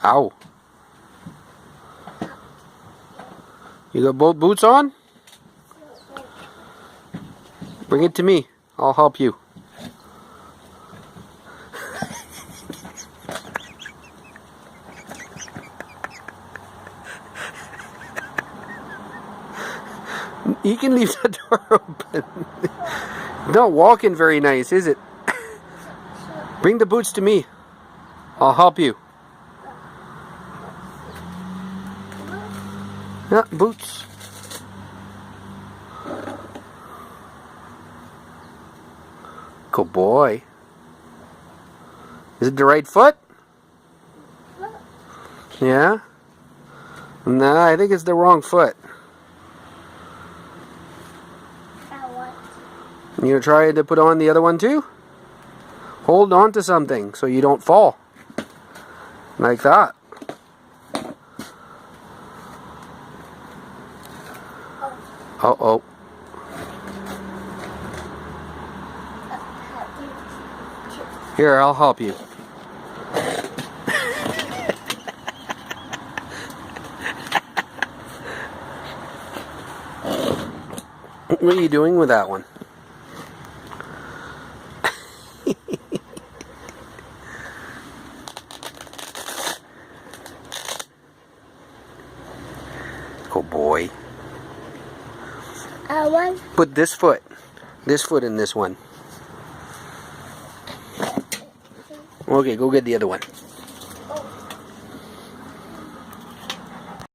Ow. You got both boots on? Bring it to me. I'll help you. You can leave the door open. Not walking very nice, is it? Bring the boots to me. I'll help you. Yeah, boots. Good boy. Is it the right foot? Yeah? No, I think it's the wrong foot. You gonna try to put on the other one too? Hold on to something so you don't fall. Like that. Uh-oh. Here, I'll help you. What are you doing with that one? Good boy. Put this foot in this one. Okay, go get the other one.